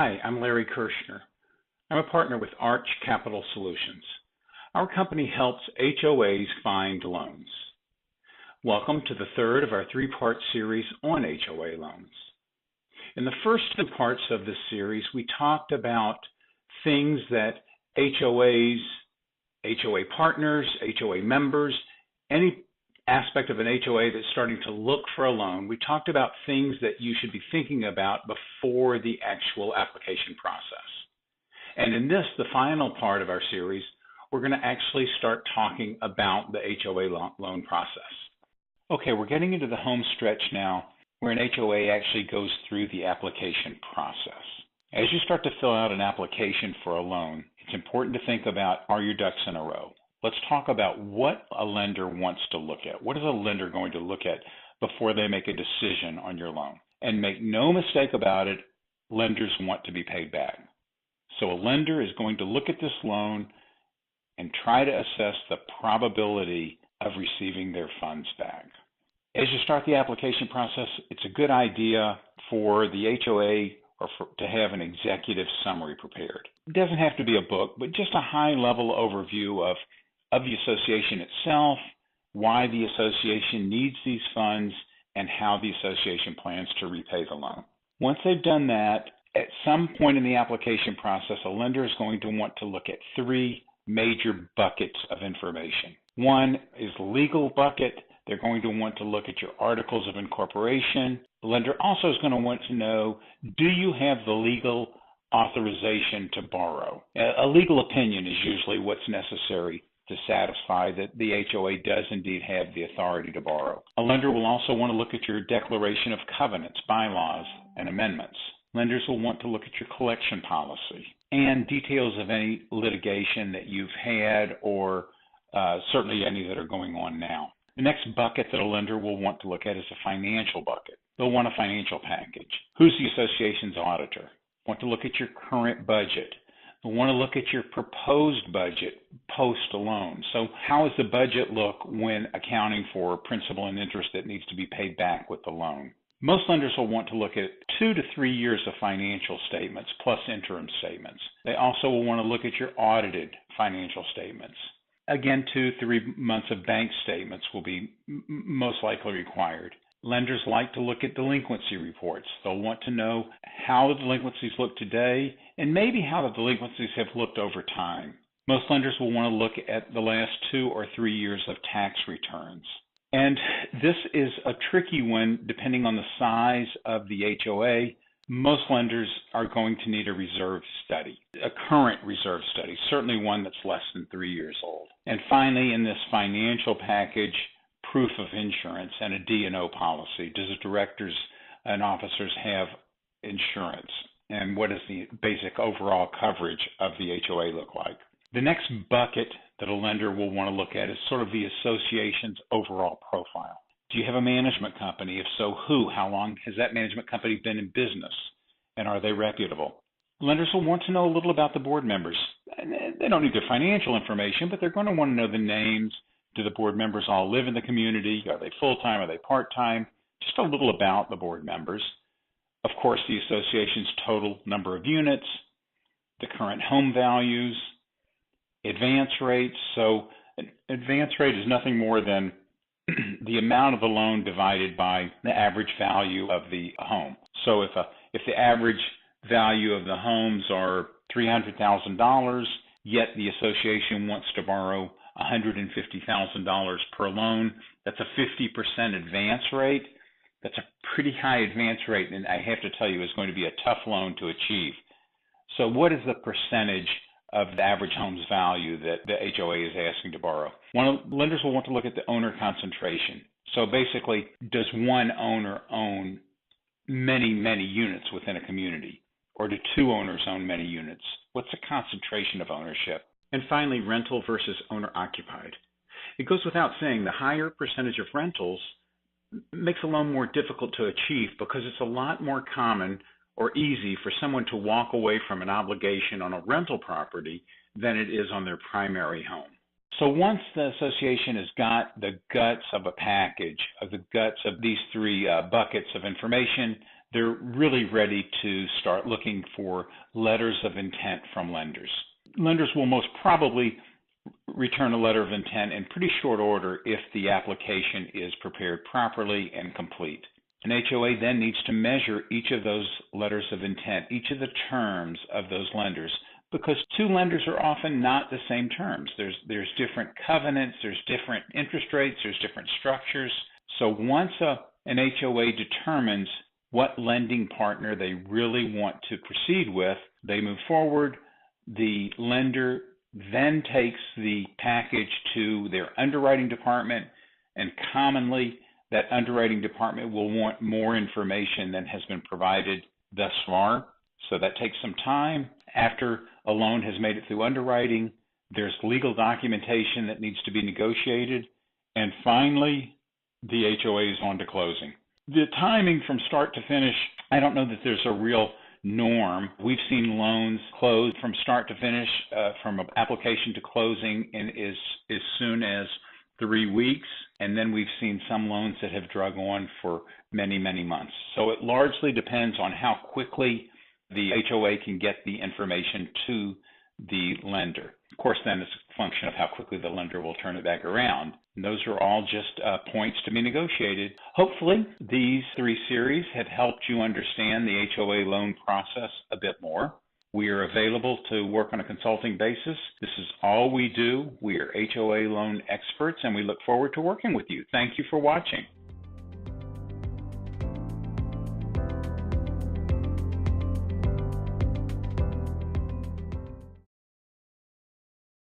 Hi, I'm Larry Kirshner. I'm a partner with Arch Capital Solutions. Our company helps HOAs find loans. Welcome to the third of our three-part series on HOA loans. In the first two parts of this series, we talked about things that HOAs, HOA partners, HOA members, any aspect of an HOA that's starting to look for a loan. We talked about things that you should be thinking about before the actual application process. And in this, the final part of our series, we're going to actually start talking about the HOA loan process. Okay, we're getting into the home stretch now where an HOA actually goes through the application process. As you start to fill out an application for a loan, it's important to think about, are your ducks in a row? Let's talk about what a lender wants to look at. What is a lender going to look at before they make a decision on your loan? And make no mistake about it, lenders want to be paid back. So a lender is going to look at this loan and try to assess the probability of receiving their funds back. As you start the application process, it's a good idea for the HOA to have an executive summary prepared. It doesn't have to be a book, but just a high-level overview of the association itself, why the association needs these funds, and how the association plans to repay the loan. Once they've done that, at some point in the application process, a lender is going to want to look at three major buckets of information. One is the legal bucket. They're going to want to look at your articles of incorporation. The lender also is going to want to know, do you have the legal authorization to borrow? A legal opinion is usually what's necessary to satisfy that the HOA does indeed have the authority to borrow. A lender will also want to look at your declaration of covenants, bylaws, and amendments. Lenders will want to look at your collection policy and details of any litigation that you've had or certainly any that are going on now. The next bucket that a lender will want to look at is a financial bucket. They'll want a financial package. Who's the association's auditor? Want to look at your current budget. They'll want to look at your proposed budget post-loan. So how does the budget look when accounting for principal and interest that needs to be paid back with the loan? Most lenders will want to look at 2 to 3 years of financial statements plus interim statements. They also will want to look at your audited financial statements. Again, 2-3 months of bank statements will be most likely required. Lenders like to look at delinquency reports. They'll want to know how the delinquencies look today and maybe how the delinquencies have looked over time. Most lenders will want to look at the last 2 or 3 years of tax returns. And this is a tricky one depending on the size of the HOA. Most lenders are going to need a reserve study, a current reserve study, certainly one that's less than 3 years old. And finally, in this financial package, proof of insurance and a D&O policy. Does the directors and officers have insurance? And what does the basic overall coverage of the HOA look like? The next bucket that a lender will want to look at is sort of the association's overall profile. Do you have a management company? If so, who? How long has that management company been in business? And are they reputable? Lenders will want to know a little about the board members. They don't need their financial information, but they're going to want to know the names. Do the board members all live in the community? Are they full-time? Are they part-time? Just a little about the board members. Of course, the association's total number of units, the current home values, advance rates. So an advance rate is nothing more than the amount of the loan divided by the average value of the home. So if the average value of the homes are $300,000, yet the association wants to borrow $150,000 per loan, that's a 50% advance rate. That's a pretty high advance rate, and I have to tell you, it's going to be a tough loan to achieve. So what is the percentage of the average home's value that the HOA is asking to borrow? Lenders will want to look at the owner concentration. So basically, does one owner own many, many units within a community? Or do two owners own many units? What's the concentration of ownership? And finally, rental versus owner-occupied. It goes without saying, the higher percentage of rentals makes a loan more difficult to achieve because it's a lot more common or easy for someone to walk away from an obligation on a rental property than it is on their primary home. So once the association has got the guts of a package, of the guts of these three buckets of information, they're really ready to start looking for letters of intent from lenders. Lenders will most probably return a letter of intent in pretty short order if the application is prepared properly and complete. An HOA then needs to measure each of those letters of intent, each of the terms of those lenders, because two lenders are often not the same terms. There's different covenants, there's different interest rates, there's different structures. So once an HOA determines what lending partner they really want to proceed with, they move forward. The lender then takes the package to their underwriting department, and commonly that underwriting department will want more information than has been provided thus far. So that takes some time. After a loan has made it through underwriting, there's legal documentation that needs to be negotiated, and finally, the HOA is on to closing. The timing from start to finish, I don't know that there's a real norm. We've seen loans close from start to finish, from application to closing in as soon as 3 weeks, and then we've seen some loans that have drug on for many, many months. So it largely depends on how quickly the HOA can get the information to the lender. Of course, then it's a function of how quickly the lender will turn it back around. And those are all just points to be negotiated. Hopefully, these 3 series have helped you understand the HOA loan process a bit more. We are available to work on a consulting basis. This is all we do. We are HOA loan experts, and we look forward to working with you. Thank you for watching.